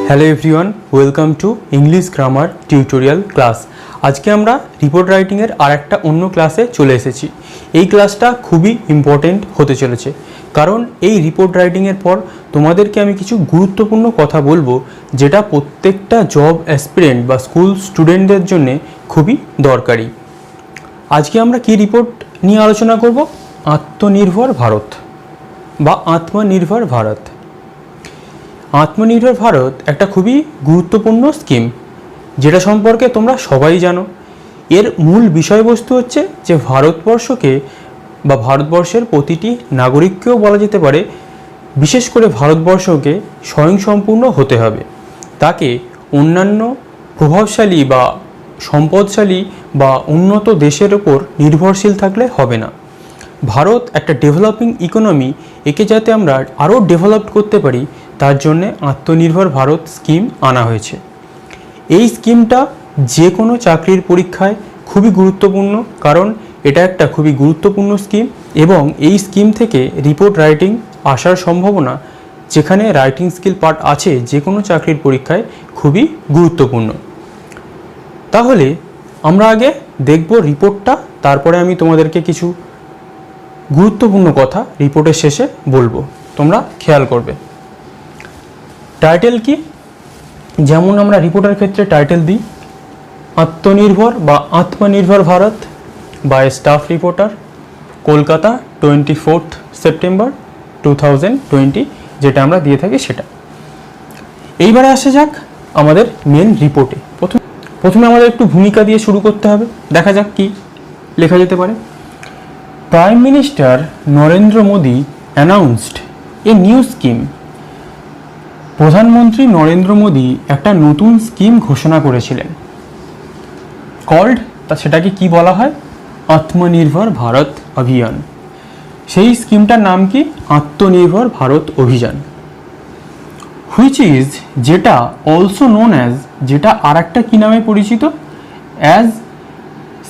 Hello everyone, welcome to English grammar tutorial class. আজকে আমরা report রাইটিংয়ের আর একটা অন্য ক্লাসে চলে এসেছি। এই ক্লাসটা খুবই ইম্পর্টেন্ট হতে চলেছে, কারণ এই রিপোর্ট রাইটিংয়ের পর তোমাদেরকে আমি কিছু গুরুত্বপূর্ণ কথা বলবো, যেটা প্রত্যেকটা জব অ্যাসপিরেন্ট বা স্কুল স্টুডেন্টদের জন্য খুবই দরকারি। আজকে আমরা কি রিপোর্ট নিয়ে আলোচনা করব? আত্মনির্ভর ভারত বা আত্মনির্ভর ভারত। আত্মনির্ভর ভারত একটা খুবই গুরুত্বপূর্ণ স্কিম, যেটা সম্পর্কে তোমরা সবাই জানো। এর মূল বিষয়বস্তু হচ্ছে যে ভারতবর্ষকে বা ভারতবর্ষের প্রতিটি নাগরিককেও বলা যেতে পারে, বিশেষ করে ভারতবর্ষকে স্বয়ংসম্পূর্ণ হতে হবে। তাকে অন্যান্য প্রভাবশালী বা সম্পদশালী বা উন্নত দেশের ওপর নির্ভরশীল থাকলে হবে না। ভারত একটা ডেভেলপিং ইকোনমি, একে যাতে আমরা আরও ডেভেলপ করতে পারি, তার জন্যে আত্মনির্ভর ভারত স্কিম আনা হয়েছে। এই স্কিমটা যে কোনো চাকরির পরীক্ষায় খুবই গুরুত্বপূর্ণ, কারণ এটা একটা খুবই গুরুত্বপূর্ণ স্কিম এবং এই স্কিম থেকে রিপোর্ট রাইটিং আসার সম্ভাবনা, যেখানে রাইটিং স্কিল পার্ট আছে, যে কোনো চাকরির পরীক্ষায় খুবই গুরুত্বপূর্ণ। তাহলে আমরা আগে দেখব রিপোর্টটা, তারপরে আমি তোমাদেরকে কিছু গুরুত্বপূর্ণ কথা রিপোর্টের শেষে বলবো, তোমরা খেয়াল করবে। টাইটেল কি? যেমন আমরা রিপোর্টের ক্ষেত্রে টাইটেল দিই আত্মনির্ভর বা Atmanirbhar Bharat by staff reporter, Kolkata 24 September 2020, যেটা আমরা দিয়ে থাকি সেটা। এইবারে আসা যাক আমাদের মেন রিপোর্টে। প্রথমে আমাদের একটু ভূমিকা দিয়ে শুরু করতে হবে। দেখা যাক কি লেখা যেতে পারে। Prime minister Narendra Modi announced a new scheme. প্রধানমন্ত্রী নরেন্দ্র মোদি একটা নতুন স্কিম ঘোষণা করেছিলেন। কল্ড, সেটাকে কি বলা হয়? আত্মনির্ভর ভারত অভিযান। সেই স্কিমটার নাম কি? আত্মনির্ভর ভারত অভিযান। হুইচ ইজ, যেটা অলসো নোন অ্যাজ, যেটা আর একটা কী নামে পরিচিত? As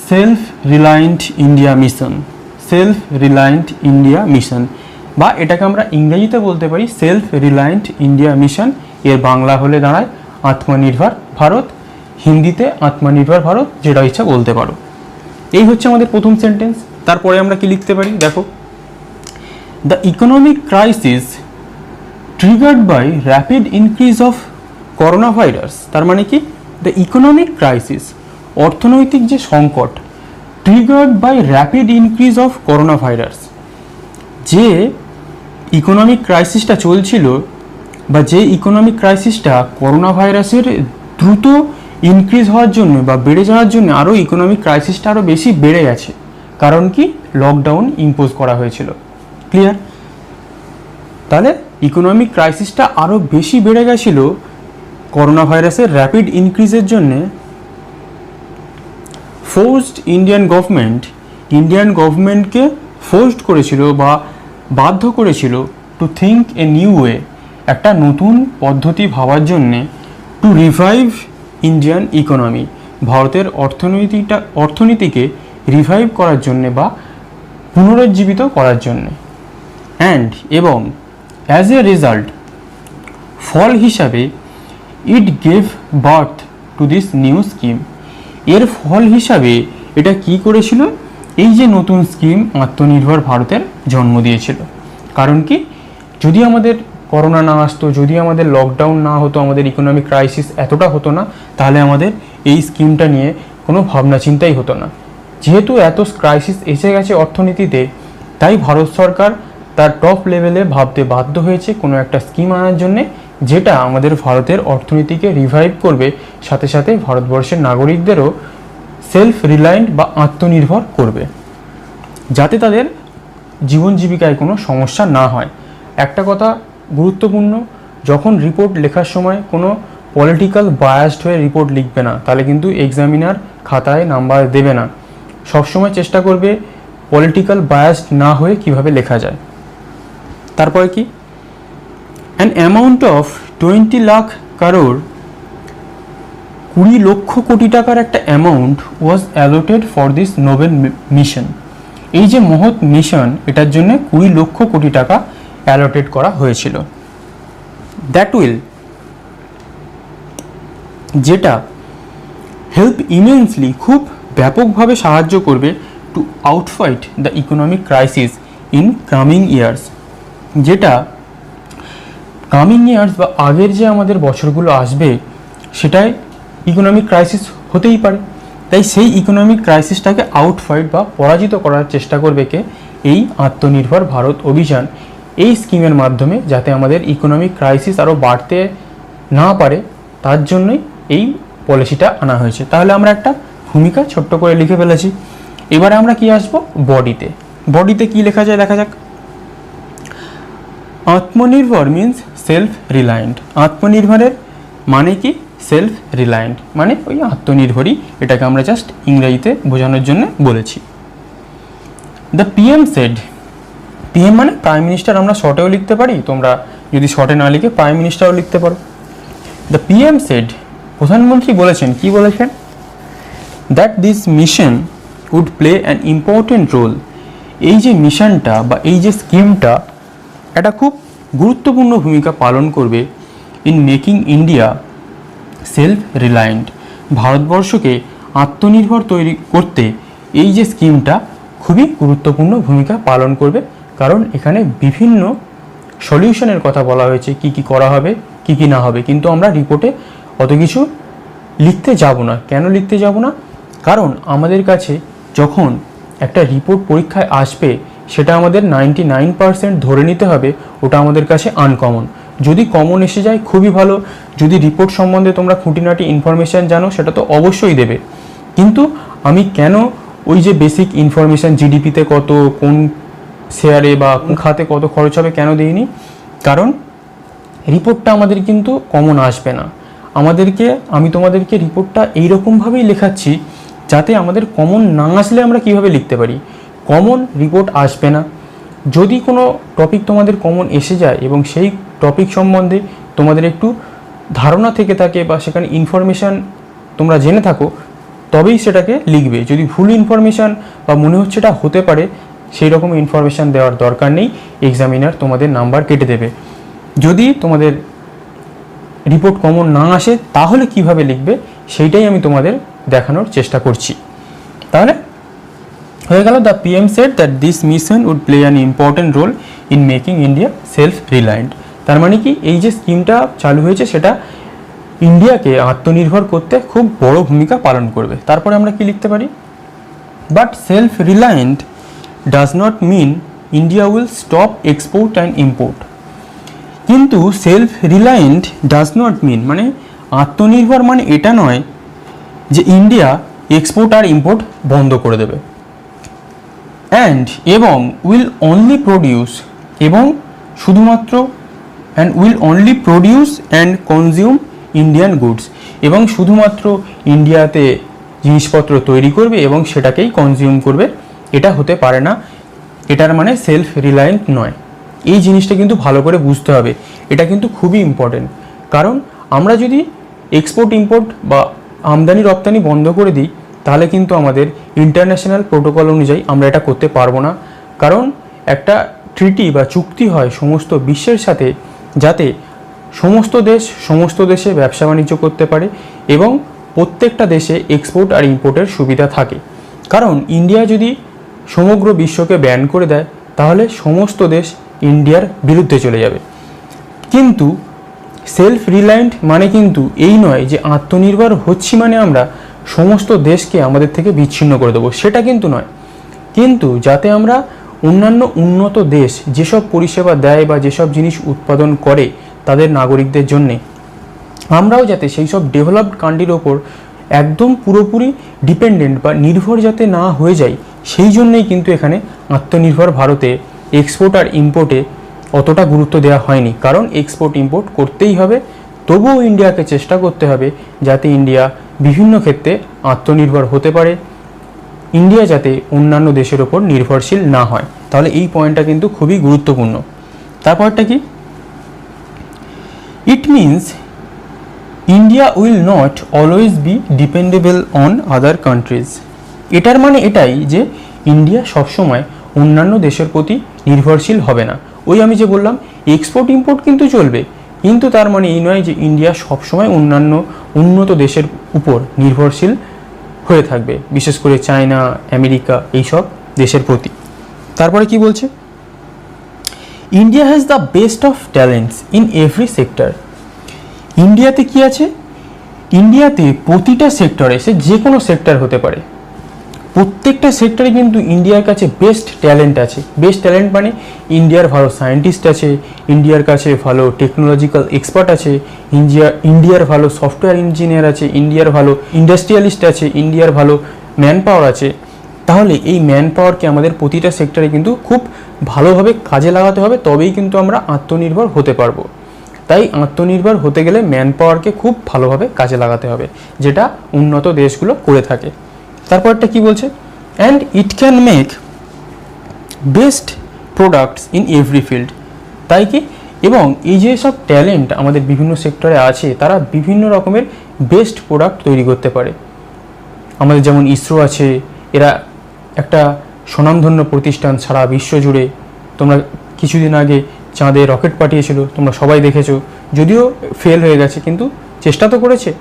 self reliant India mission. Self reliant India mission, বা এটাকে আমরা ইংরেজিতে বলতে পারি সেলফ রিলায়েন্ট ইন্ডিয়া মিশন। এর বাংলা হলে দাঁড়ায় আত্মনির্ভর ভারত, হিন্দিতে আত্মনির্ভর ভারত, যেটা ইচ্ছা বলতে পারো। এই হচ্ছে আমাদের প্রথম সেন্টেন্স। তারপরে আমরা কি লিখতে পারি দেখো। The economic crisis triggered by rapid increase of corona virus. তার মানে কি? দ্য ইকোনমিক ক্রাইসিস, অর্থনৈতিক যে সংকট, triggered by rapid increase of corona virus. যে ইকোনমিক ক্রাইসিসটা চলছিল, বা যে ইকোনমিক ক্রাইসিসটা করোনা ভাইরাসের দ্রুত ইনক্রিজ হওয়ার জন্য বা বেড়ে যাওয়ার জন্য, আরও ইকোনমিক ক্রাইসিসটা আরও বেশি বেড়ে গেছে। কারণ কি? লকডাউন ইম্পোজ করা হয়েছিল। ক্লিয়ার? তাহলে ইকোনমিক ক্রাইসিসটা আরও বেশি বেড়ে গেছিল করোনা ভাইরাসের র্যাপিড ইনক্রিজের জন্যে। ফোর্সড ইন্ডিয়ান গভর্নমেন্টকে ফোর্সড করেছিল বা বাধ্য করেছিল to think a new way, একটা নতুন পদ্ধতি ভাবার জন্যে। টু রিভাইভ ইন্ডিয়ান ইকোনমি, ভারতের অর্থনীতিকে রিভাইভ করার জন্যে বা পুনরুজ্জীবিত করার জন্যে। অ্যান্ড, এবং অ্যাজ এ রেজাল্ট, ফল হিসাবে, ইট gave birth to this new scheme. এর ফল হিসাবে এটা কি করেছিল? এই যে নতুন স্কিম আত্মনির্ভর ভারতের জন্ম দিয়েছিল। কারণ কি? যদি আমাদের করোনা না আসতো, যদি আমাদের লকডাউন না হতো, আমাদের ইকোনমিক ক্রাইসিস এতটা হতো না, তাহলে আমাদের এই স্কিমটা নিয়ে কোনো ভাবনা চিন্তাই হতো না। যেহেতু এত ক্রাইসিস এসে গেছে অর্থনীতিতে, তাই ভারত সরকার তার টপ লেভেলে ভাবতে বাধ্য হয়েছে কোনো একটা স্কিম আনার জন্যে, যেটা আমাদের ভারতের অর্থনীতিকে রিভাইভ করবে, সাথে সাথে ভারতবর্ষের নাগরিকদেরও সেলফ রিলায়েন্ট বা আত্মনির্ভর করবে, যাতে তাদের জীবন জীবিকায় কোনো সমস্যা না হয়। একটা কথা গুরুত্বপূর্ণ, যখন রিপোর্ট লেখার সময় কোনো পলিটিক্যাল বায়াসড হয়ে রিপোর্ট লিখবে না, তাহলে কিন্তু এক্সামিনার খাতায় নাম্বার দেবে না। সবসময় চেষ্টা করবে পলিটিক্যাল বায়াসড না হয়ে কিভাবে লেখা যায়। তারপরে কি? অ্যান অ্যামাউন্ট অফ 20 লাখ কারোর, 20 লক্ষ কোটি টাকার একটা amount was allotted for this Nobel mission. এই যে মহৎ মিশন, এটার জন্য 20 লক্ষ কোটি টাকা অ্যালোটেড করা হয়েছিল। দ্যাট উইল যেটা হেল্প ইমেন্সলি, খুব ব্যাপকভাবে সাহায্য করবে to outfight the economic crisis in coming years, যেটা কামিং ইয়ার্স বা আগের যে আমাদের বছরগুলো আসবে সেটাই ইকোনমিক ক্রাইসিস হতেই পারে। তাই সেই ইকোনমিক ক্রাইসিসটাকে আউটফাইট বা পরাজিত করার চেষ্টা করবে কে? এই আত্মনির্ভর ভারত অভিযান, এই স্কিমের মাধ্যমে, যাতে আমাদের ইকোনমিক ক্রাইসিস আরও বাড়তে না পারে, তার জন্যই এই পলিসিটা আনা হয়েছে। তাহলে আমরা একটা ভূমিকা ছোট্ট করে লিখে ফেলেছি। এবারে আমরা কি আসবো বডিতে। বডিতে কি লেখা যায় দেখা যাক। আত্মনির্ভর মিন্স সেলফ রিলায়েন্ট। আত্মনির্ভরের মানে কি? সেলফ রিলায়েন্ট, মানে ওই আত্মনির্ভরই। এটাকে আমরা জাস্ট ইংরেজিতে বোঝানোর জন্য বলেছি। দ্য পিএম সেড, পিএম মানে প্রাইম মিনিস্টার, আমরা শর্টেও লিখতে পারি, তোমরা যদি শর্টে না লিখে প্রাইম মিনিস্টারও লিখতে পারো। দ্য পিএম সেড, প্রধানমন্ত্রী বলেছেন, কি বলেছেন? That this mission would play an important role. এই যে মিশনটা বা এই যে স্কিমটা, এটা খুব গুরুত্বপূর্ণ ভূমিকা পালন করবে in making India self reliant. ভারতবর্ষকে আত্মনির্ভর তৈরি করতে এই যে স্কিমটা খুবই গুরুত্বপূর্ণ ভূমিকা পালন করবে, কারণ এখানে বিভিন্ন সলিউশনের কথা বলা হয়েছে, কি কি করা হবে, কি কি না হবে। কিন্তু আমরা রিপোর্টে অত কিছু লিখতে যাব না। কেন লিখতে যাব না? কারণ আমাদের কাছে যখন একটা রিপোর্ট পরীক্ষায় আসবে, সেটা আমাদের 99% ধরে নিতে হবে ওটা আমাদের কাছে আনকমন। যদি কমন এসে যায় খুবই ভালো, যদি রিপোর্ট সম্বন্ধে তোমরা খুঁটিনাটি ইনফরমেশান জানো সেটা তো অবশ্যই দেবে। কিন্তু আমি কেন ওই যে বেসিক ইনফরমেশান, জিডিপিতে কত, কোন শেয়ারে বা কোন খাতে কত খরচ হবে, কেন দিইনি? কারণ রিপোর্টটা আমাদের কিন্তু কমন আসবে না। আমি তোমাদেরকে রিপোর্টটা এইরকমভাবেই লেখাচ্ছি যাতে আমাদের কমন না আসলে আমরা কিভাবে লিখতে পারি। কমন রিপোর্ট আসবে না। যদি কোনো টপিক তোমাদের কমন এসে যায় এবং সেই টপিক সম্বন্ধে তোমাদের একটু ধারণা থেকে থাকে বা সেখানে ইনফরমেশান তোমরা জেনে থাকো, তবেই সেটাকে লিখবে। যদি ভুল ইনফরমেশান বা মনে হচ্ছে এটা হতে পারে, সেই রকম ইনফরমেশান দেওয়ার দরকার নেই, এক্সামিনার তোমাদের নাম্বার কেটে দেবে। যদি তোমাদের রিপোর্ট কমন না আসে তাহলে কিভাবে লিখবে সেইটাই আমি তোমাদের দেখানোর চেষ্টা করছি। তাহলে হয়ে গেল, the PM said that this mission would play an important role in making India self reliant. তার মানে কি, এই যে স্কিমটা চালু হয়েছে সেটা ইন্ডিয়াকে আত্মনির্ভর করতে খুব বড় ভূমিকা পালন করবে। তারপরে আমরা কি লিখতে পারি? But self reliant does not mean India will stop export and import. কিন্তু self reliant does not mean মানে আত্মনির্ভর মানে এটা নয় যে ইন্ডিয়া এক্সপোর্ট আর ইম্পোর্ট বন্ধ করে দেবে। এবং উইল অনলি প্রডিউস, এবং শুধুমাত্র will only produce and consume Indian goods, এবং শুধুমাত্র ইন্ডিয়াতে জিনিসপত্র তৈরি করবে এবং সেটাকেই কনজিউম করবে, এটা হতে পারে না। এটার মানে সেলফ রিলায়েন্ট নয়। এই জিনিসটা কিন্তু ভালো করে বুঝতে হবে, এটা কিন্তু খুবই ইম্পর্টেন্ট। কারণ আমরা যদি এক্সপোর্ট ইম্পোর্ট বা আমদানি রপ্তানি বন্ধ করে দিই, তাহলে কিন্তু আমাদের ইন্টারন্যাশনাল প্রোটোকল অনুযায়ী আমরা এটা করতে পারবো না। কারণ একটা ট্রিটি বা চুক্তি হয় সমস্ত বিশ্বের সাথে, যাতে সমস্ত দেশে ব্যবসা বাণিজ্য করতে পারে এবং প্রত্যেকটা দেশে এক্সপোর্ট আর ইম্পোর্টের সুবিধা থাকে। কারণ ইন্ডিয়া যদি সমগ্র বিশ্বকে ব্যান করে দেয়, তাহলে সমস্ত দেশ ইন্ডিয়ার বিরুদ্ধে চলে যাবে। কিন্তু সেলফ রিলায়েন্ট মানে কিন্তু এই নয় যে আত্মনির্ভর হচ্ছি মানে আমরা সমস্ত দেশকে আমাদের থেকে বিচ্ছিন্ন করে দেবো, সেটা কিন্তু নয়। কিন্তু যাতে আমরা অন্যান্য উন্নত দেশ যেসব পরিষেবা দেয় বা যেসব জিনিস উৎপাদন করে তাদের নাগরিকদের জন্যে, আমরাও যাতে সেই সব ডেভেলপড কান্ট্রির ওপর একদম পুরোপুরি ডিপেন্ডেন্ট বা নির্ভর যাতে না হয়ে যায়, সেই জন্যেই কিন্তু এখানে আত্মনির্ভর ভারতে এক্সপোর্ট আর ইম্পোর্টে অতটা গুরুত্ব দেওয়া হয়নি। কারণ এক্সপোর্ট ইম্পোর্ট করতেই হবে, তবুও ইন্ডিয়াকে চেষ্টা করতে হবে যাতে ইন্ডিয়া বিভিন্ন ক্ষেত্রে আত্মনির্ভর হতে পারে, ইন্ডিয়া যাতে অন্যান্য দেশের ওপর নির্ভরশীল না হয়। তাহলে এই পয়েন্টটা কিন্তু খুবই গুরুত্বপূর্ণ। তারপরটা কি? It means India will not always be dependable on other countries. এটার মানে এটাই যে ইন্ডিয়া সবসময় অন্যান্য দেশের প্রতি নির্ভরশীল হবে না। ওই আমি যে বললাম এক্সপোর্ট ইম্পোর্ট কিন্তু চলবে, কিন্তু তার মানে এই নয় যে ইন্ডিয়া সবসময় অন্যান্য উন্নত দেশের উপর নির্ভরশীল হয়ে থাকবে, বিশেষ করে চায়না, আমেরিকা এইসব দেশের প্রতি। তারপরে কি বলছে, India has the best of talents in every sector. ইন্ডিয়াতে কি আছে, ইন্ডিয়াতে প্রতিটা সেক্টরে, সে যে কোনো সেক্টর হতে পারে, প্রত্যেকটা সেক্টরে কিন্তু ইন্ডিয়ার কাছে বেস্ট ট্যালেন্ট আছে। বেস্ট ট্যালেন্ট মানে ইন্ডিয়ার ভালো সায়েন্টিস্ট আছে, ইন্ডিয়ার কাছে ভালো টেকনোলজিক্যাল এক্সপার্ট আছে, ইন্ডিয়ার ভালো সফটওয়্যার ইঞ্জিনিয়ার আছে, ইন্ডিয়ার ভালো ইন্ডাস্ট্রিয়ালিস্ট আছে, ইন্ডিয়ার ভালো ম্যান পাওয়ার আছে। তাহলে এই ম্যান পাওয়ারকে আমাদের প্রতিটা সেক্টরে কিন্তু খুব ভালোভাবে কাজে লাগাতে হবে, তবেই কিন্তু আমরা আত্মনির্ভর হতে পারবো। তাই আত্মনির্ভর হতে গেলে ম্যান পাওয়ারকে খুব ভালোভাবে কাজে লাগাতে হবে, যেটা উন্নত দেশগুলো করে থাকে। তারপরটা কি বলছে, and it can make best products in every field. তাই কি, এবং এই যে সব ট্যালেন্ট আমাদের বিভিন্ন সেক্টরে আছে, তারা বিভিন্ন রকমের বেস্ট প্রোডাক্ট তৈরি করতে পারে। আমাদের যেমন ইসরো আছে, এরা একটা স্বনামধন্য প্রতিষ্ঠান সারা বিশ্ব জুড়ে। তোমরা কিছুদিন আগে চাঁদে রকেট পাঠিয়েছিল, তোমরা সবাই দেখেছো, যদিও ফেল হয়ে গেছে কিন্তু চেষ্টা তো করেছে।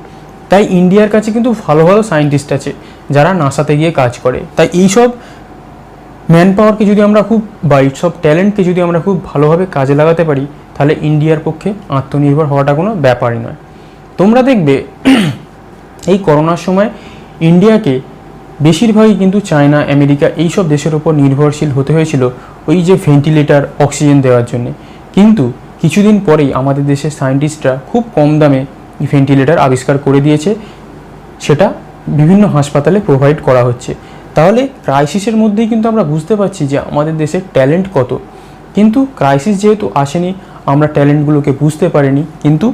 তাই ইন্ডিয়ার কাছে কিন্তু ভালো ভালো সায়েন্টিস্ট আছে যারা নাসাতে গিয়ে কাজ করে। তাই এইসব ম্যান পাওয়ারকে যদি আমরা খুব, বা এইসব ট্যালেন্টকে যদি আমরা খুব ভালোভাবে কাজে লাগাতে পারি, তাহলে ইন্ডিয়ার পক্ষে আত্মনির্ভর হওয়াটা কোনো ব্যাপারই নয়। তোমরা দেখবে এই করোনার সময় ইন্ডিয়াকে বেশিরভাগই কিন্তু চায়না, আমেরিকা এইসব দেশের ওপর নির্ভরশীল হতে হয়েছিল ওই যে ভেন্টিলেটর, অক্সিজেন দেওয়ার জন্যে। কিন্তু কিছুদিন পরেই আমাদের দেশের সায়েন্টিস্টরা খুব কম দামে ভেন্টিলেটর আবিষ্কার করে দিয়েছে, সেটা বিভিন্ন হাসপাতালে প্রোভাইড করা হচ্ছে। তাহলে ক্রাইসিসের মধ্যেই কিন্তু আমরা বুঝতে পারছি যে আমাদের দেশের ট্যালেন্ট কত। কিন্তু ক্রাইসিস যেহেতু আসেনি, আমরা ট্যালেন্টগুলোকে বুঝতে পারিনি, কিন্তু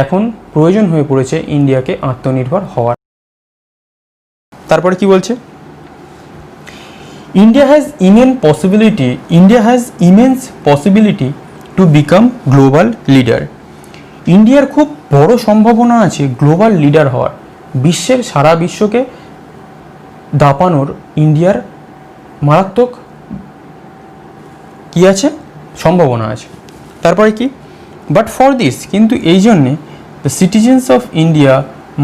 এখন প্রয়োজন হয়ে পড়েছে ইন্ডিয়াকে আত্মনির্ভর হওয়ার। তারপরে কি বলছে, India has immense possibility to become global leader. ইন্ডিয়ার খুব বড় সম্ভাবনা আছে গ্লোবাল লিডার হওয়ার। বিশ্বের সারা বিশ্বকে দাপানোর ইন্ডিয়ার মারাত্মক কি আছে, সম্ভাবনা আছে। তারপরে কি, বাট ফর দিস, কিন্তু এই জন্যে the citizens of India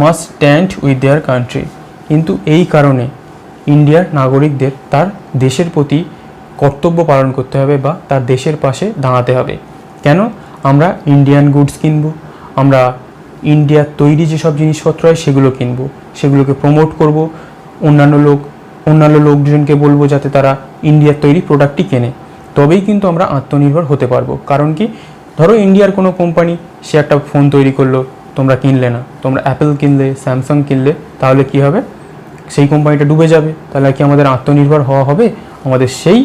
must stand with their country. কিন্তু এই কারণে ইন্ডিয়ার নাগরিকদের তার দেশের প্রতি কর্তব্য পালন করতে হবে, বা তার দেশের পাশে দাঁড়াতে হবে। কেন, আমরা ইন্ডিয়ান গুডস কিনবো, আমরা ইন্ডিয়ার তৈরি যেসব জিনিসপত্র হয় সেগুলো কিনবো, সেগুলোকে প্রমোট করব, অন্যান্য লোকজনকে বলবো যাতে তারা ইন্ডিয়ার তৈরি প্রোডাক্টটি কেনে। তবেই কিন্তু আমরা আত্মনির্ভর হতে পারবো। কারণ কি, ধরো ইন্ডিয়ার কোনো কোম্পানি সে একটা ফোন তৈরি করলো, তোমরা কিনলে না, তোমরা অ্যাপেল কিনলে, স্যামসাং কিনলে, তাহলে কি হবে, সেই কোম্পানিটা ডুবে যাবে। তাহলে কি আমাদের আত্মনির্ভর হওয়া হবে, আমাদের সেই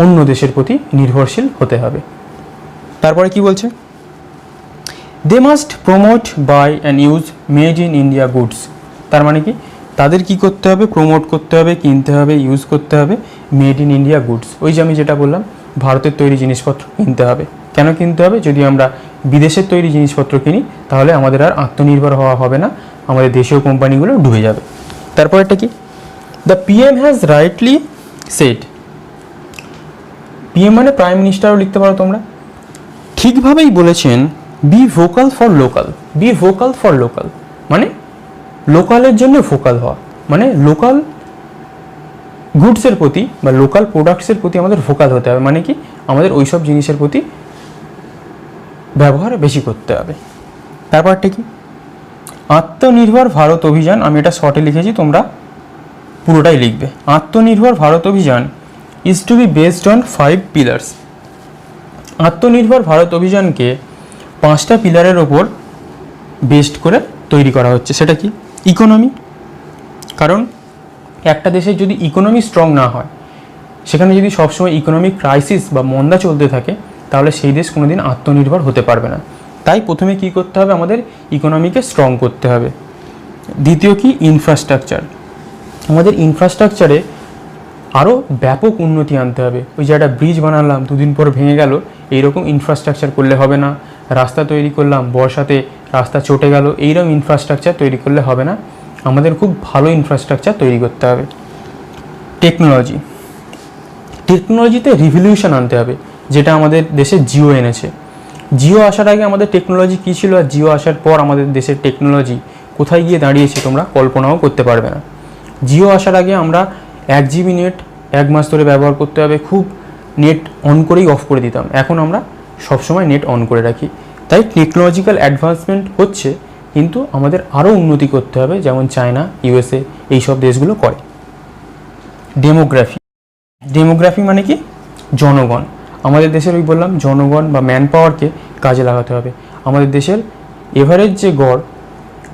অন্য দেশের প্রতি নির্ভরশীল হতে হবে। তারপরে কি বলছে, they must promote, buy and use made in India goods. তার মানে কি, তাদের কি করতে হবে, প্রমোট করতে হবে, কিনতে হবে, ইউজ করতে হবে মেড ইন ইন্ডিয়া গুডস। ওই যে আমি যেটা বললাম, ভারতের তৈরি জিনিসপত্র কিনতে হবে। কেন কিনতে হবে, যদি আমরা বিদেশের তৈরি জিনিসপত্র কিনি তাহলে আমাদের আর আত্মনির্ভর হওয়া হবে না, আমাদের দেশীয় কোম্পানিগুলো ডুবে যাবে। তারপর একটা কি, the PM has rightly said. PM মানে প্রাইম মিনিস্টারও লিখতে পারো তোমরা, ঠিকভাবেই বলেছেন, be vocal for local. Be vocal for local মানে লোকালের জন্য ভোকাল হওয়া, মানে লোকাল গুডসের প্রতি বা লোকাল প্রোডাক্টসের প্রতি আমাদের ভোকাল হতে হবে। মানে কি, আমাদের ওই সব জিনিসের প্রতি ব্যবহার বেশি করতে হবে। তারপরটা কি, আত্মনির্ভর ভারত অভিযান, আমি এটা শর্টে লিখেছি, তোমরা পুরোটাই লিখবে। Atmanirbhar Bharat Abhiyan is to be based on 5 pillars. Atmanirbhar Bharat অভিযানকে 5টা পিলারের ওপর বেসড করে তৈরি করা হচ্ছে। সেটা কি, ইকোনমি, কারণ একটা দেশের যদি ইকোনমি স্ট্রং না হয়, সেখানে যদি সবসময় ইকোনমিক ক্রাইসিস বা মন্দা চলতে থাকে, তাহলে সেই দেশ কোনোদিন আত্মনির্ভর হতে পারবে না। তাই প্রথমে কি করতে হবে, আমাদের ইকোনমিকে স্ট্রং করতে হবে। দ্বিতীয় কি, ইনফ্রাস্ট্রাকচার। আমাদের ইনফ্রাস্ট্রাকচারে আরও ব্যাপক উন্নতি আনতে হবে। ওই যে একটা ব্রিজ বানালাম, 2 দিন পর ভেঙে গেল, এইরকম ইনফ্রাস্ট্রাকচার করলে হবে না। রাস্তা তৈরি করলাম, বর্ষাতে রাস্তা চটে গেল, এইরকম ইনফ্রাস্ট্রাকচার তৈরি করলে হবে না। আমাদের খুব ভালো ইনফ্রাস্ট্রাকচার তৈরি করতে হবে। টেকনোলজিতে রিভলিউশন আনতে হবে, যেটা আমাদের দেশে জিও এনেছে। জিও আসার আগে আমাদের টেকনোলজি কী ছিল আর জিও আসার পর আমাদের দেশের টেকনোলজি কোথায় গিয়ে দাঁড়িয়েছে তোমরা কল্পনাও করতে পারবে না। জিও আসার আগে আমরা 1 GB নেট 1 মাস ধরে ব্যবহার করতে হবে, খুব নেট অন করেই অফ করে দিতাম। এখন আমরা সবসময় নেট অন করে রাখি। তাই টেকনোলজিক্যাল অ্যাডভান্সমেন্ট হচ্ছে, কিন্তু আমাদের আরও উন্নতি করতে হবে, যেমন চায়না, USA এইসব দেশগুলো করে। ডেমোগ্রাফি মানে কি? জনগণ। আমাদের দেশের ওই বললাম জনগণ বা ম্যান পাওয়ারকে কাজে লাগাতে হবে। আমাদের দেশের এভারেজ যে গড়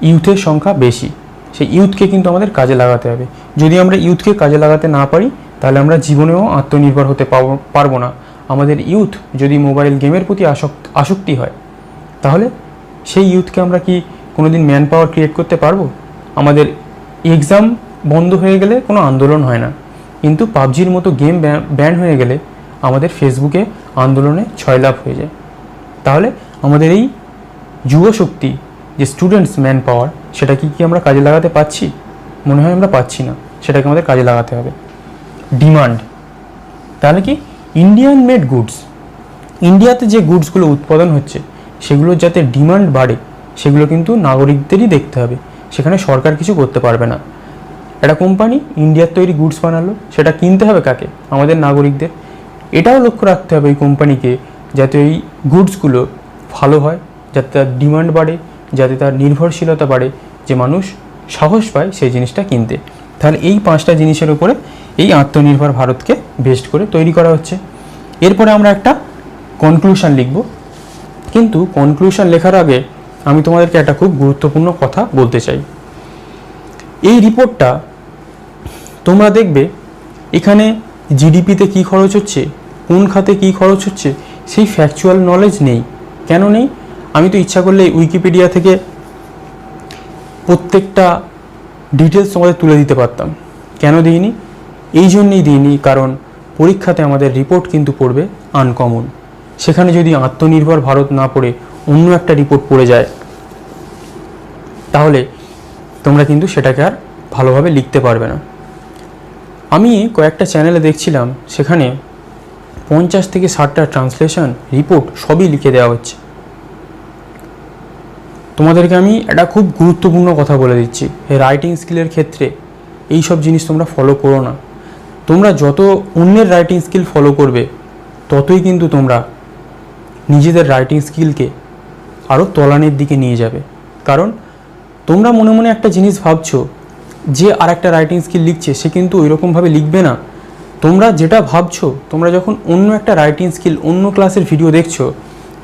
ইউথের সংখ্যা বেশি, সেই ইউথকে কিন্তু আমাদের কাজে লাগাতে হবে। যদি আমরা ইউথকে কাজে লাগাতে না পারি তাহলে আমরা জীবনেও আত্মনির্ভর হতে পারবো না। আমাদের ইউথ যদি মোবাইল গেমের প্রতি আসক্তি হয় তাহলে সেই ইউথকে আমরা কি কোনোদিন ম্যান পাওয়ার ক্রিয়েট করতে পারবো? আমাদের এক্সাম বন্ধ হয়ে গেলে কোনো আন্দোলন হয় না, কিন্তু পাবজির মতো গেম ব্যান হয়ে গেলে আমাদের ফেসবুকে আন্দোলনে ছয়লাভ হয়ে যায়। তাহলে আমাদের এই যুব শক্তি যে স্টুডেন্টস ম্যান পাওয়ার, সেটা কি আমরা কাজে লাগাতে পারছি? মনে হয় আমরা পাচ্ছি না। সেটাকে আমাদের কাজে লাগাতে হবে। ডিমান্ড, তাহলে কি? Indian made goods. ইন্ডিয়াতে যে গুডসগুলো উৎপাদন হচ্ছে সেগুলোর যাতে ডিমান্ড বাড়ে সেগুলো কিন্তু নাগরিকদেরই দেখতে হবে, সেখানে সরকার কিছু করতে পারবে না। একটা কোম্পানি ইন্ডিয়ার তৈরি গুডস বানালো, সেটা কিনতে হবে কাকে? আমাদের নাগরিকদের। এটাও লক্ষ্য রাখতে হবে ওই কোম্পানিকে, যাতে ওই গুডসগুলো ভালো হয়, যাতে তার ডিমান্ড বাড়ে, যাতে তার নির্ভরশীলতা বাড়ে, যে মানুষ সাহস পায় সেই জিনিসটা কিনতে। তাহলে এই 5টা জিনিসের উপরে এই আত্মনির্ভর ভারতকে বেস্ট করে তৈরি করা হচ্ছে। এরপরে আমরা একটা কনক্লুশন লিখব, কিন্তু কনক্লুশন লেখার আগে আমি তোমাদেরকে একটা খুব গুরুত্বপূর্ণ কথা বলতে চাই। এই রিপোর্টটা তোমরা দেখবে, এখানে জিডিপিতে কী খরচ হচ্ছে, কোন খাতে কী খরচ হচ্ছে, সেই ফ্যাকচুয়াল নলেজ নেই। কেন নেই? আমি তো ইচ্ছা করলে উইকিপিডিয়া থেকে প্রত্যেকটা ডিটেলস তোমাদের তুলে দিতে পারতাম। কেন দিইনি? এই জন্যেই দিইনি, কারণ পরীক্ষাতে আমাদের রিপোর্ট কিন্তু পড়বে আনকমন। সেখানে যদি আত্মনির্ভর ভারত না পড়ে অন্য একটা রিপোর্ট পড়ে যায় তাহলে তোমরা কিন্তু সেটাকে আর ভালোভাবে লিখতে পারবে না। আমি কয়েকটা চ্যানেলে দেখছিলাম, সেখানে 50 থেকে 60টা ট্রান্সলেশন রিপোর্ট সবই লিখে দেওয়া হচ্ছে। তোমাদেরকে আমি একটা খুব গুরুত্বপূর্ণ কথা বলে দিচ্ছি, রাইটিং স্কিলের ক্ষেত্রে এই সব জিনিস তোমরা ফলো করো না। তোমরা যত অন্যের রাইটিং স্কিল ফলো করবে ততই কিন্তু তোমরা নিজেদের রাইটিং স্কিলকে আরও তলানির দিকে নিয়ে যাবে। কারণ তোমরা মনে মনে একটা জিনিস ভাবছো, যে আর একটা রাইটিং স্কিল লিখছে সে কিন্তু ওইরকমভাবে লিখবে না। তোমরা যেটা ভাবছো, তোমরা যখন অন্য একটা রাইটিং স্কিল, অন্য ক্লাসের ভিডিও দেখছো,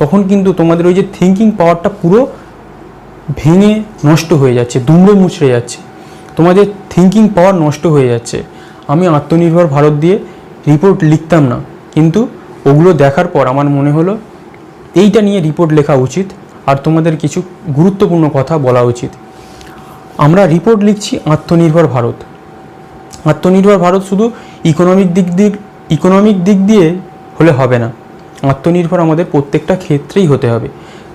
তখন কিন্তু তোমাদের ওই যে থিঙ্কিং পাওয়ারটা পুরো ভেঙে নষ্ট হয়ে যাচ্ছে, দুমড়ে মুচড়ে যাচ্ছে, তোমাদের থিঙ্কিং পাওয়ার নষ্ট হয়ে যাচ্ছে। আমি আত্মনির্ভর ভারত দিয়ে রিপোর্ট লিখতাম না, কিন্তু ওগুলো দেখার পর আমার মনে হলো এইটা নিয়ে রিপোর্ট লেখা উচিত, আর তোমাদের কিছু গুরুত্বপূর্ণ কথা বলা উচিত। আমরা রিপোর্ট লিখছি আত্মনির্ভর ভারত। আত্মনির্ভর ভারত শুধু ইকোনমিক দিক দিয়ে হলে হবে না, আত্মনির্ভর আমাদের প্রত্যেকটা ক্ষেত্রেই হতে হবে।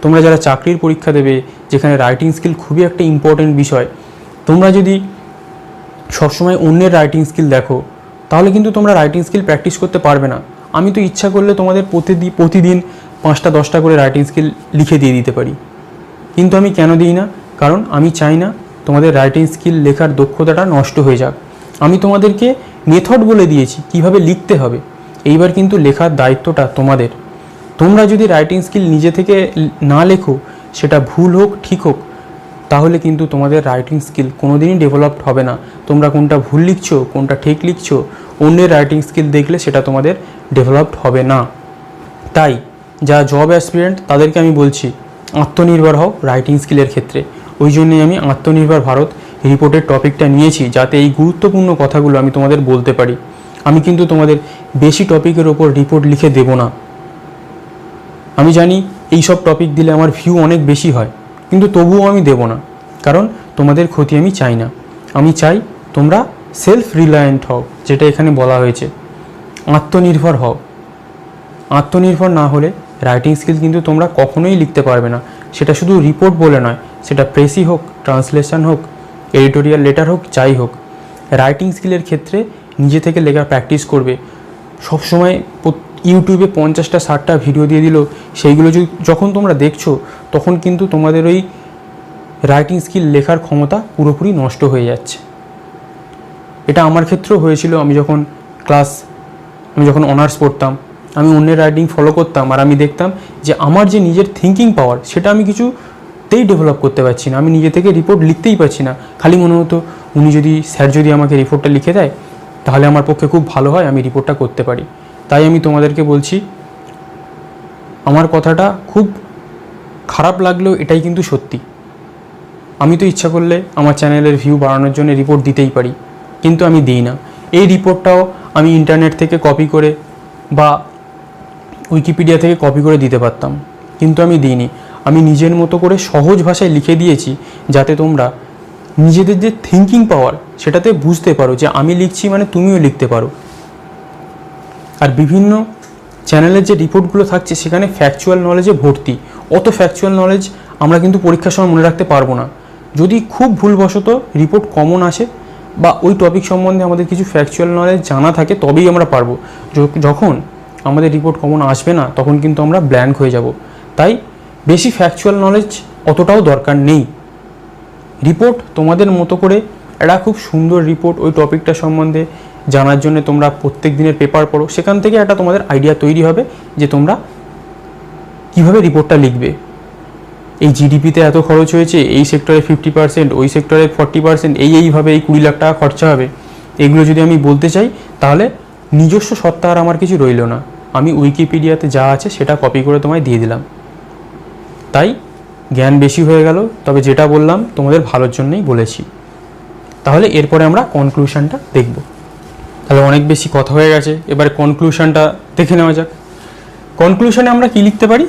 তোমরা যারা চাকরির পরীক্ষা দেবে, যেখানে রাইটিং স্কিল খুবই একটা ইম্পর্টেন্ট বিষয়, তোমরা যদি সবসময় অন্যের রাইটিং স্কিল দেখো তাহলে কিন্তু তোমরা রাইটিং স্কিল প্র্যাকটিস করতে পারবে না। আমি তো ইচ্ছা করলে তোমাদের প্রতিদিন 5টা 10টা করে রাইটিং স্কিল লিখে দিয়ে দিতে পারি, কিন্তু আমি কেন দিই না? কারণ আমি চাই না তোমাদের রাইটিং স্কিল, লেখার দক্ষতাটা নষ্ট হয়ে যাক। আমি তোমাদেরকে মেথড বলে দিয়েছি কিভাবে লিখতে হবে, এইবার কিন্তু লেখার দায়িত্বটা তোমাদের। তোমরা যদি রাইটিং স্কিল নিজে থেকে না লেখো, সেটা ভুল হোক ঠিক হোক, তাহলে কিন্তু তোমাদের রাইটিং স্কিল কোনোদিনই ডেভেলপড হবে না। তোমরা কোনটা ভুল লিখছো, কোনটা ঠিক লিখছো, অন্যের রাইটিং স্কিল দেখলে সেটা তোমাদের ডেভেলপড হবে না। তাই যারা জব অ্যাসপিরেন্ট তাদেরকে আমি বলছি, আত্মনির্ভর হও রাইটিং স্কিলের ক্ষেত্রে। ওই জন্যই আমি আত্মনির্ভর ভারত রিপোর্টের টপিকটা নিয়েছি, যাতে এই গুরুত্বপূর্ণ কথাগুলো আমি তোমাদের বলতে পারি। আমি কিন্তু তোমাদের বেশি টপিকের ওপর রিপোর্ট লিখে দেব না। আমি জানি এই সব টপিক দিলে আমার ভিউ অনেক বেশি হয়, কিন্তু তবুও আমি দেব না, কারণ তোমাদের ক্ষতি আমি চাই না। আমি চাই তোমরা সেলফ রিলায়েন্ট হও, যেটা এখানে বলা হয়েছে, আত্মনির্ভর হও। আত্মনির্ভর না হলে রাইটিং স্কিল কিন্তু তোমরা কখনোই লিখতে পারবে না। সেটা শুধু রিপোর্ট বলে নয়, সেটা প্রেসই হোক, ট্রান্সলেশন হোক, এডিটোরিয়াল লেটার হোক, যাই হোক। রাইটিং স্কিলের ক্ষেত্রে নিজে থেকে লেখা প্র্যাকটিস করবে, সবসময় ইউটিউবে 50টা 60টা ভিডিও দিয়ে দিল, সেইগুলো যখন তোমরা দেখছো তখন কিন্তু তোমাদের ওই রাইটিং স্কিল, লেখার ক্ষমতা পুরোপুরি নষ্ট হয়ে যাচ্ছে। এটা আমার ক্ষেত্রেও হয়েছিল। আমি যখন অনার্স পড়তাম, আমি অন্যের রাইটিং ফলো করতাম আর আমি দেখতাম যে আমার যে নিজের থিঙ্কিং পাওয়ার সেটা আমি কিছুতেই ডেভেলপ করতে পারছি না। আমি নিজে থেকে রিপোর্ট লিখতেই পারছি না। খালি মনে হতো স্যার যদি আমাকে রিপোর্টটা লিখে দেয় তাহলে আমার পক্ষে খুব ভালো হয়, আমি রিপোর্টটা করতে পারি। তাই আমি তোমাদেরকে বলছি, আমার কথাটা খুব খারাপ লাগলেও এটাই কিন্তু সত্যি। আমি তো ইচ্ছা করলে আমার চ্যানেলের ভিউ বাড়ানোর জন্য রিপোর্ট দিতেই পারি, কিন্তু আমি দিই না। এই রিপোর্টটাও আমি ইন্টারনেট থেকে কপি করে বা উইকিপিডিয়া থেকে কপি করে দিতে পারতাম, কিন্তু আমি দিইনি। আমি নিজের মতো করে সহজ ভাষায় লিখে দিয়েছি যাতে তোমরা নিজেদের যে থিঙ্কিং পাওয়ার সেটাতে বুঝতে পারো যে আমি লিখছি মানে তুমিও লিখতে পারো। আর বিভিন্ন চ্যানেলের যে রিপোর্টগুলো থাকছে সেখানে ফ্যাকচুয়াল নলেজে ভর্তি। অত ফ্যাকচুয়াল নলেজ আমরা কিন্তু পরীক্ষার সময় মনে রাখতে পারবো না। যদি খুব ভুলবশত রিপোর্ট কমন আসে বা ওই টপিক সম্বন্ধে আমাদের কিছু ফ্যাকচুয়াল নলেজ জানা থাকে তবেই আমরা পারবো। যখন আমাদের রিপোর্ট কমন আসবে না তখন কিন্তু আমরা ব্ল্যাঙ্ক হয়ে যাব। তাই বেশি ফ্যাকচুয়াল নলেজ অতটাও দরকার নেই। রিপোর্ট তোমাদের মতো করে একটা খুব সুন্দর রিপোর্ট ওই টপিকটা সম্বন্ধে জানার জন্য তোমরা প্রত্যেক দিনের পেপার পড়ো, সেখান থেকে একটা তোমাদের আইডিয়া তৈরি হবে যে তোমরা কীভাবে রিপোর্টটা লিখবে। এই জিডিপিতে এত খরচ হয়েছে, এই সেক্টরে 50%, ওই সেক্টরে 40%, এইভাবে এই 20 লাখ টাকা খরচা হবে, এগুলো যদি আমি বলতে চাই তাহলে নিজস্ব সত্তা আর আমার কিছু রইল না। আমি উইকিপিডিয়াতে যা আছে সেটা কপি করে তোমায় দিয়ে দিলাম। তাই জ্ঞান বেশি হয়ে গেল, তবে যেটা বললাম তোমাদের ভালোর জন্যই বলেছি। তাহলে এরপরে আমরা কনক্লুশনটা দেখব। তাহলে অনেক বেশি কথা হয়ে গেছে, এবার কনক্লুশনটা দেখে নেওয়া যাক। কনক্লুশনে আমরা কি লিখতে পারি?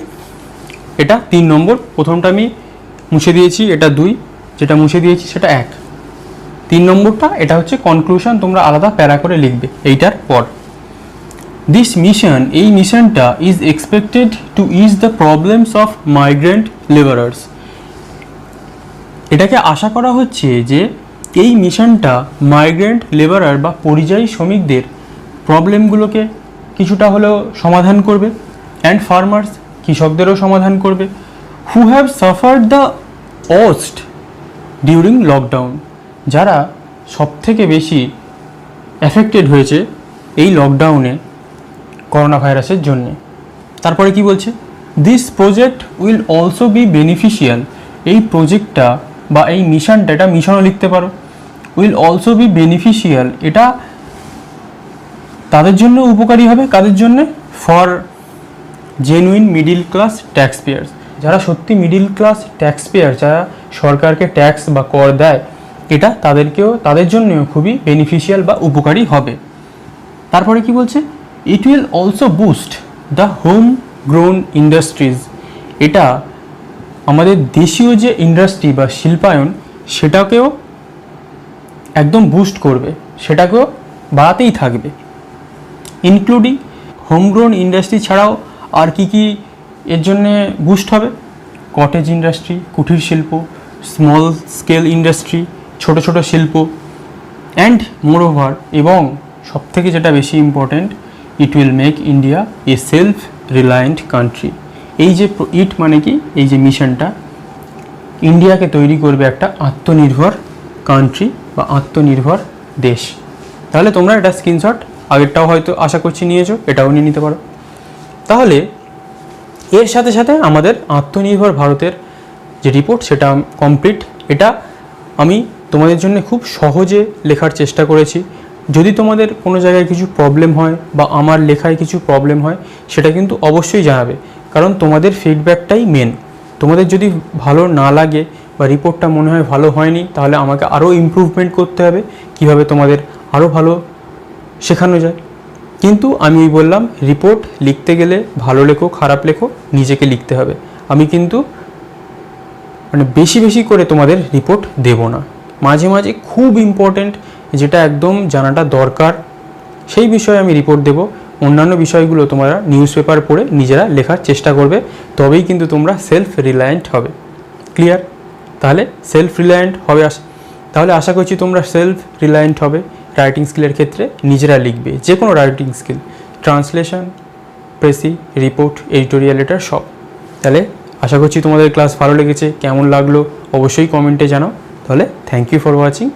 এটা 3 নম্বর, প্রথমটা আমি মুছে দিয়েছি, এটা 2, যেটা মুছে দিয়েছি সেটা 1। 3 নম্বরটা এটা হচ্ছে কনক্লুশন, তোমরা আলাদা প্যারা করে লিখবে এইটার পর। দিস মিশন, এই মিশনটা is expected to is the problems of migrant labourers. এটাকে আশা করা হচ্ছে যে এই মিশনটা মাইগ্রেন্ট লেবারার বা পরিযায়ী শ্রমিকদের প্রবলেমগুলোকে কিছুটা হলেও সমাধান করবে, অ্যান্ড ফার্মার্স, কৃষকদেরও সমাধান করবে, who have suffered the worst during lockdown, যারা সবথেকে বেশি এফেক্টেড হয়েছে এই লকডাউনে করোনা ভাইরাসের জন্যে। তারপরে কি বলছে? This project will also be beneficial, এই প্রজেক্টটা বা এই মিশনটা, এটা মিশনও লিখতে পারো, উইল অলসো বি বেনিফিশিয়াল, এটা তাদের জন্য উপকারী হবে। কাদের জন্য? For genuine middle class tax pairs, যারা সত্যি মিডিল ক্লাস ট্যাক্স পেয়ার, যারা সরকারকে ট্যাক্স বা কর দেয়, এটা তাদের জন্যও খুবই বেনিফিশিয়াল বা উপকারী হবে। তারপরে কি বলছে? It will also boost the home grown industries, এটা আমাদের দেশীয় যে ইন্ডাস্ট্রি বা শিল্পায়ন সেটাকেও একদম বুস্ট করবে, সেটাকেও বাড়াতেই থাকবে। ইনক্লুডিং হোমগ্রোন ইন্ডাস্ট্রি ছাড়াও আর কি এর জন্যে বুস্ট হবে? কটেজ ইন্ডাস্ট্রি, কুটির শিল্প, স্মল স্কেল ইন্ডাস্ট্রি, ছোট ছোট শিল্প, অ্যান্ড মোরওভার, এবং সবথেকে যেটা বেশি important, it will make India a self reliant country. এই যে ইট মানে কি, এই যে মিশনটা ইন্ডিয়াকে তৈরি করবে একটা আত্মনির্ভর কান্ট্রি বা আত্মনির্ভর দেশ। তাহলে তোমরা এটা স্ক্রিনশট, আগেরটাও হয়তো আশা করছি নিয়েছো, এটাও নিয়ে নিতে পারো। তাহলে এর সাথে সাথে আমাদের আত্মনির্ভর ভারতের যে রিপোর্ট সেটা কমপ্লিট। এটা আমি তোমাদের জন্য খুব সহজে লেখার চেষ্টা করেছি। যদি তোমাদের কোনো জায়গায় কিছু প্রবলেম হয় বা আমার লেখায় কিছু প্রবলেম হয় সেটা কিন্তু অবশ্যই জানাবে, কারণ তোমাদের ফিডব্যাকটাই মেন। তোমাদের যদি ভালো না লাগে বা রিপোর্টটা মনে হয় ভালো হয়নি, তাহলে আমাকে আরও ইমপ্রুভমেন্ট করতে হবে, কিভাবে তোমাদের আরও ভালো শেখানো যায়। কিন্তু আমি বললাম, রিপোর্ট লিখতে গেলে ভালো লেখো খারাপ লেখো, নিজেকে লিখতে হবে। আমি কিন্তু বেশি বেশি করে তোমাদের রিপোর্ট দেব না, মাঝে মাঝে খুব ইম্পর্টেন্ট যেটা একদম জানাটা দরকার সেই বিষয়ে আমি রিপোর্ট দেব। অন্যান্য বিষয়গুলো তোমরা নিউজ পেপার পড়ে নিজেরা লেখার চেষ্টা করবে, তবেই কিন্তু তোমরা সেলফ রিলায়েন্ট হবে। ক্লিয়ার? তাহলে সেলফ রিলায়েন্ট হবে, তাহলে আশা করছি তোমরা সেলফ রিলায়েন্ট হবে রাইটিং স্কিলের ক্ষেত্রে। নিজেরা লিখবে, যে কোনো writing skill, translation, precis, report, editorial letter সব। তাহলে আশা করছি তোমাদের ক্লাস ভালো লেগেছে। কেমন লাগলো অবশ্যই কমেন্টে জানাও। তাহলে থ্যাংক ইউ ফর ওয়াচিং।